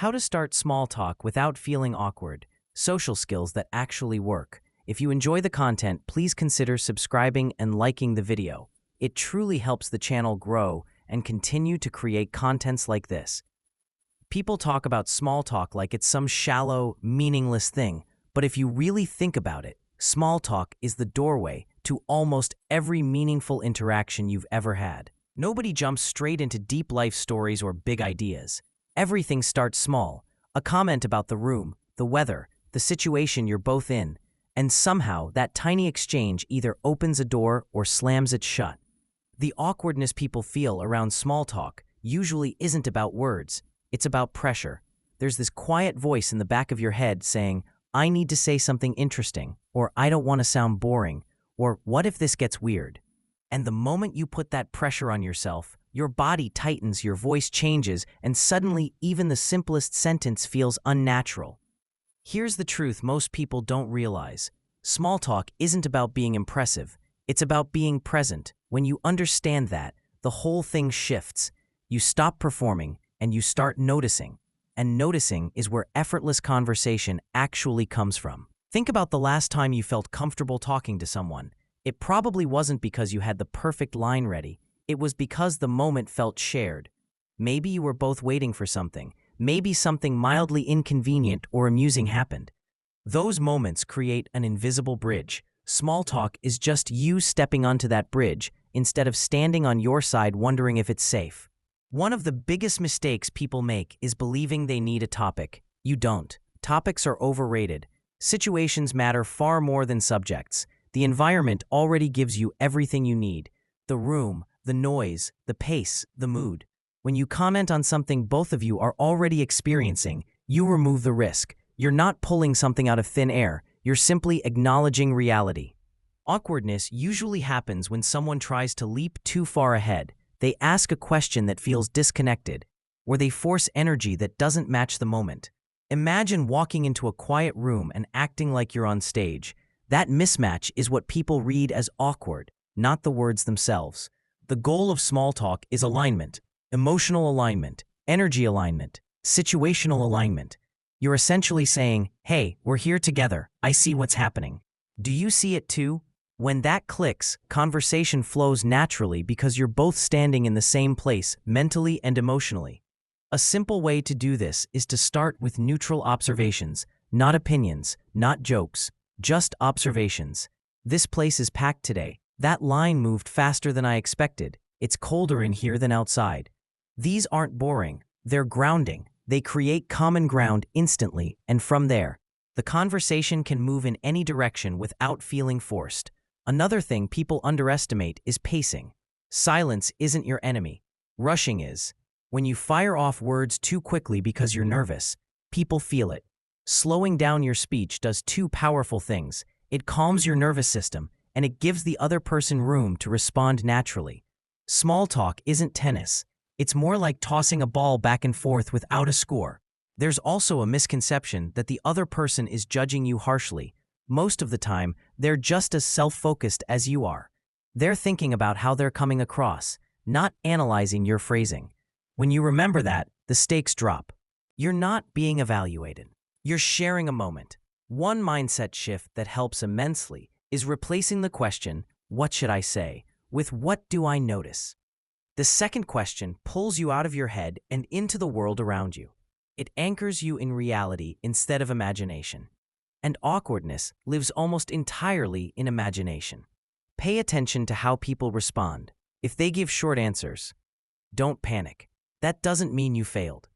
How to start small talk without feeling awkward. Social skills that actually work. If you enjoy the content, please consider subscribing and liking the video. It truly helps the channel grow and continue to create contents like this. People talk about small talk like it's some shallow, meaningless thing, but if you really think about it, small talk is the doorway to almost every meaningful interaction you've ever had. Nobody jumps straight into deep life stories or big ideas. Everything starts small, a comment about the room, the weather, the situation you're both in, and somehow that tiny exchange either opens a door or slams it shut. The awkwardness people feel around small talk usually isn't about words, it's about pressure. There's this quiet voice in the back of your head saying, I need to say something interesting, or I don't want to sound boring, or what if this gets weird? And the moment you put that pressure on yourself, your body tightens, your voice changes, and suddenly even the simplest sentence feels unnatural. Here's the truth most people don't realize. Small talk isn't about being impressive. It's about being present. When you understand that, the whole thing shifts. You stop performing and you start noticing. And noticing is where effortless conversation actually comes from. Think about the last time you felt comfortable talking to someone. It probably wasn't because you had the perfect line ready. It was because the moment felt shared. Maybe you were both waiting for something. Maybe something mildly inconvenient or amusing happened. Those moments create an invisible bridge. Small talk is just you stepping onto that bridge instead of standing on your side wondering if it's safe. One of the biggest mistakes people make is believing they need a topic. You don't. Topics are overrated. Situations matter far more than subjects. The environment already gives you everything you need. The room, the noise, the pace, the mood. When you comment on something both of you are already experiencing, you remove the risk. You're not pulling something out of thin air. You're simply acknowledging reality. Awkwardness usually happens when someone tries to leap too far ahead. They ask a question that feels disconnected, or they force energy that doesn't match the moment. Imagine walking into a quiet room and acting like you're on stage. That mismatch is what people read as awkward, not the words themselves. The goal of small talk is alignment, emotional alignment, energy alignment, situational alignment. You're essentially saying, hey, we're here together. I see what's happening. Do you see it too? When that clicks, conversation flows naturally because you're both standing in the same place, mentally and emotionally. A simple way to do this is to start with neutral observations, not opinions, not jokes, just observations. This place is packed today. That line moved faster than I expected. It's colder in here than outside. These aren't boring. They're grounding. They create common ground instantly, and from there, the conversation can move in any direction without feeling forced. Another thing people underestimate is pacing. Silence isn't your enemy. Rushing is. When you fire off words too quickly because you're nervous, people feel it. Slowing down your speech does two powerful things. It calms your nervous system, and it gives the other person room to respond naturally. Small talk isn't tennis. It's more like tossing a ball back and forth without a score. There's also a misconception that the other person is judging you harshly. Most of the time, they're just as self-focused as you are. They're thinking about how they're coming across, not analyzing your phrasing. When you remember that, the stakes drop. You're not being evaluated. You're sharing a moment. One mindset shift that helps immensely is replacing the question, what should I say, with what do I notice? The second question pulls you out of your head and into the world around you. It anchors you in reality instead of imagination. And awkwardness lives almost entirely in imagination. Pay attention to how people respond. If they give short answers, don't panic. That doesn't mean you failed.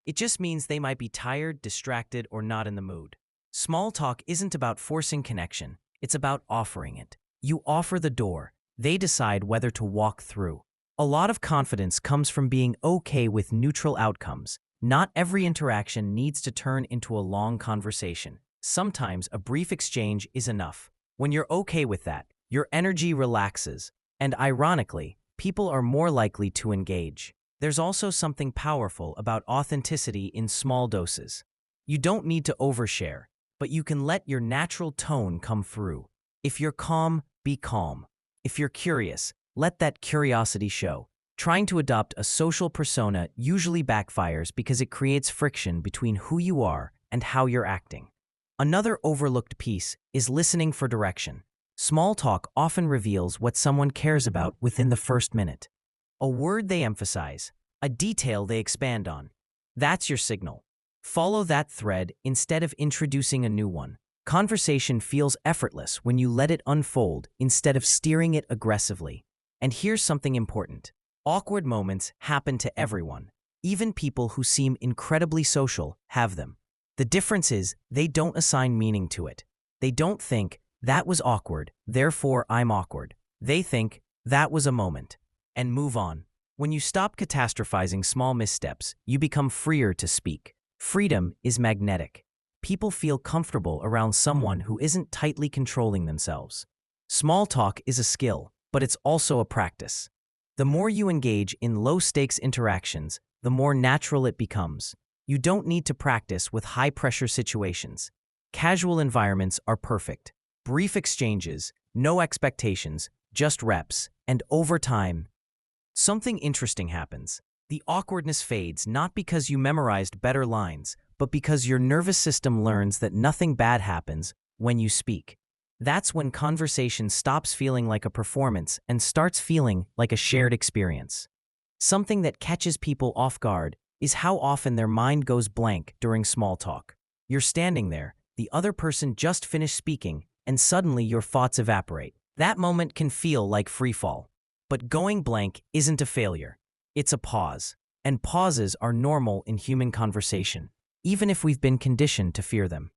It just means they might be tired, distracted, or not in the mood. Small talk isn't about forcing connection. It's about offering it. You offer the door. They decide whether to walk through. A lot of confidence comes from being okay with neutral outcomes. Not every interaction needs to turn into a long conversation. Sometimes a brief exchange is enough. When you're okay with that, your energy relaxes. And ironically, people are more likely to engage. There's also something powerful about authenticity in small doses. You don't need to overshare, but you can let your natural tone come through. If you're calm, be calm. If you're curious, let that curiosity show. Trying to adopt a social persona usually backfires because it creates friction between who you are and how you're acting. Another overlooked piece is listening for direction. Small talk often reveals what someone cares about within the first minute. A word they emphasize, a detail they expand on. That's your signal. Follow that thread instead of introducing a new one. Conversation feels effortless when you let it unfold instead of steering it aggressively. And here's something important. Awkward moments happen to everyone. Even people who seem incredibly social have them. The difference is they don't assign meaning to it. They don't think, that was awkward, therefore I'm awkward. They think, that was a moment, and move on. When you stop catastrophizing small missteps, you become freer to speak. Freedom is magnetic. People feel comfortable around someone who isn't tightly controlling themselves. Small talk is a skill, but it's also a practice. The more you engage in low-stakes interactions, the more natural it becomes. You don't need to practice with high-pressure situations. Casual environments are perfect. Brief exchanges, no expectations, just reps, and over time, something interesting happens. The awkwardness fades not because you memorized better lines, but because your nervous system learns that nothing bad happens when you speak. That's when conversation stops feeling like a performance and starts feeling like a shared experience. Something that catches people off guard is how often their mind goes blank during small talk. You're standing there, the other person just finished speaking, and suddenly your thoughts evaporate. That moment can feel like free fall. But going blank isn't a failure. It's a pause. And pauses are normal in human conversation, even if we've been conditioned to fear them.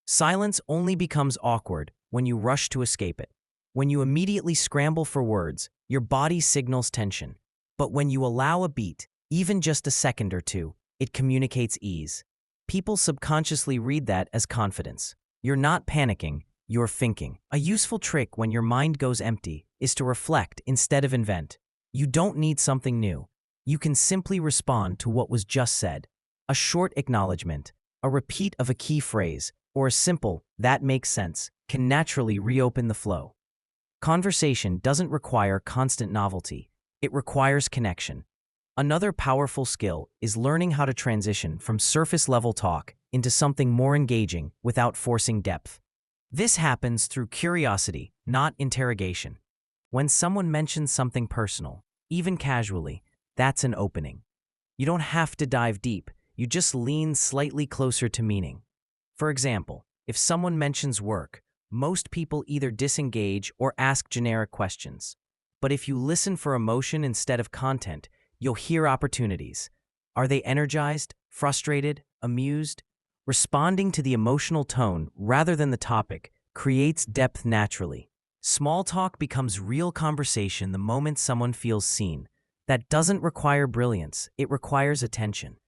Silence only becomes awkward when you rush to escape it. When you immediately scramble for words, your body signals tension. But when you allow a beat, even just a second or two, it communicates ease. People subconsciously read that as confidence. You're not panicking, you're thinking. A useful trick when your mind goes empty is to reflect instead of invent. You don't need something new. You can simply respond to what was just said. A short acknowledgement, a repeat of a key phrase, or a simple, that makes sense, can naturally reopen the flow. Conversation doesn't require constant novelty. It requires connection. Another powerful skill is learning how to transition from surface-level talk into something more engaging without forcing depth. This happens through curiosity, not interrogation. When someone mentions something personal, even casually, that's an opening. You don't have to dive deep, you just lean slightly closer to meaning. For example, if someone mentions work, most people either disengage or ask generic questions. But if you listen for emotion instead of content, you'll hear opportunities. Are they energized, frustrated, amused? Responding to the emotional tone rather than the topic creates depth naturally. Small talk becomes real conversation the moment someone feels seen. That doesn't require brilliance, it requires attention.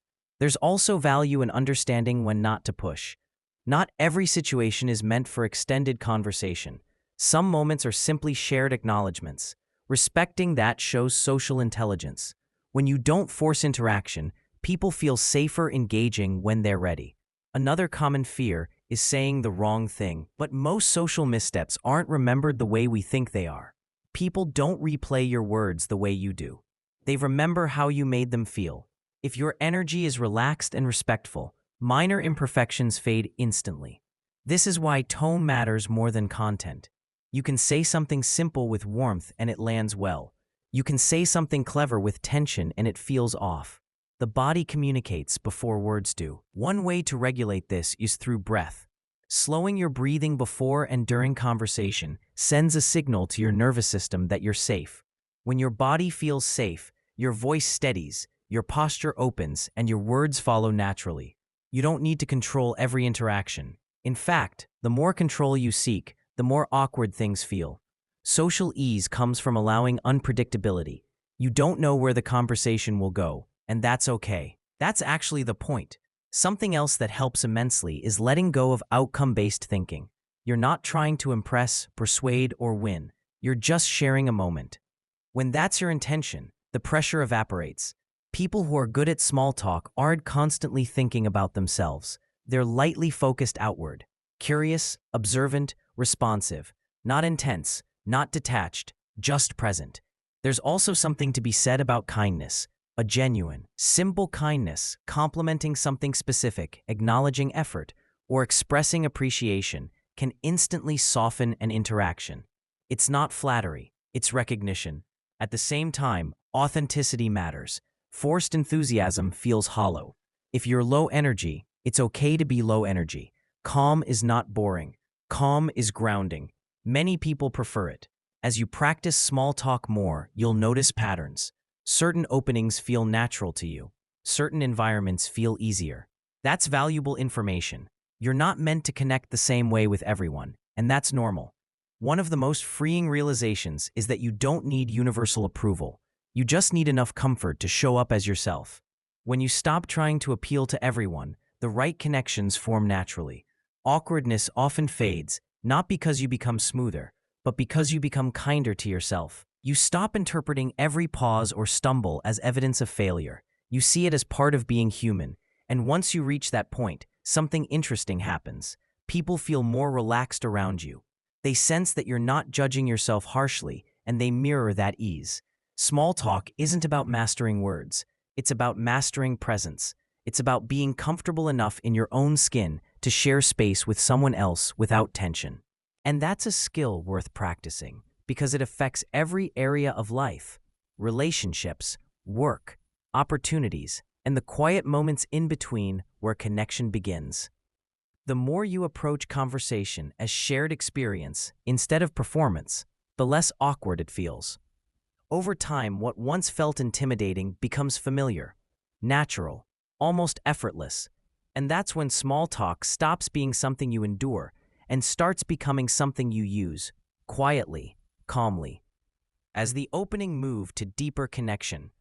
There's also value in understanding when not to push. Not every situation is meant for extended conversation. Some moments are simply shared acknowledgments. Respecting that shows social intelligence. When you don't force interaction, people feel safer engaging when they're ready. Another common fear is saying the wrong thing, but most social missteps aren't remembered the way we think they are. People don't replay your words the way you do. They remember how you made them feel. If your energy is relaxed and respectful, minor imperfections fade instantly. This is why tone matters more than content. You can say something simple with warmth and it lands well. You can say something clever with tension and it feels off. The body communicates before words do. One way to regulate this is through breath. Slowing your breathing before and during conversation sends a signal to your nervous system that you're safe. When your body feels safe, your voice steadies, your posture opens, and your words follow naturally. You don't need to control every interaction. In fact, the more control you seek, the more awkward things feel. Social ease comes from allowing unpredictability. You don't know where the conversation will go, and that's okay. That's actually the point. Something else that helps immensely is letting go of outcome-based thinking. You're not trying to impress, persuade, or win. You're just sharing a moment. When that's your intention, the pressure evaporates. People who are good at small talk aren't constantly thinking about themselves. They're lightly focused outward. Curious, observant, responsive. Not intense, not detached, just present. There's also something to be said about kindness, a genuine, simple kindness, complimenting something specific, acknowledging effort, or expressing appreciation can instantly soften an interaction. It's not flattery, it's recognition. At the same time, authenticity matters. Forced enthusiasm feels hollow. If you're low energy, it's okay to be low energy. Calm is not boring. Calm is grounding. Many people prefer it. As you practice small talk more, you'll notice patterns. Certain openings feel natural to you. Certain environments feel easier. That's valuable information. You're not meant to connect the same way with everyone, and that's normal. One of the most freeing realizations is that you don't need universal approval. You just need enough comfort to show up as yourself. When you stop trying to appeal to everyone, the right connections form naturally. Awkwardness often fades, not because you become smoother, but because you become kinder to yourself. You stop interpreting every pause or stumble as evidence of failure. You see it as part of being human. And once you reach that point, something interesting happens. People feel more relaxed around you. They sense that you're not judging yourself harshly, and they mirror that ease. Small talk isn't about mastering words. It's about mastering presence. It's about being comfortable enough in your own skin to share space with someone else without tension. And that's a skill worth practicing because it affects every area of life: relationships, work, opportunities, and the quiet moments in between where connection begins. The more you approach conversation as shared experience instead of performance, the less awkward it feels. Over time, what once felt intimidating becomes familiar, natural, almost effortless. And that's when small talk stops being something you endure and starts becoming something you use, quietly, calmly. As the opening move to deeper connection.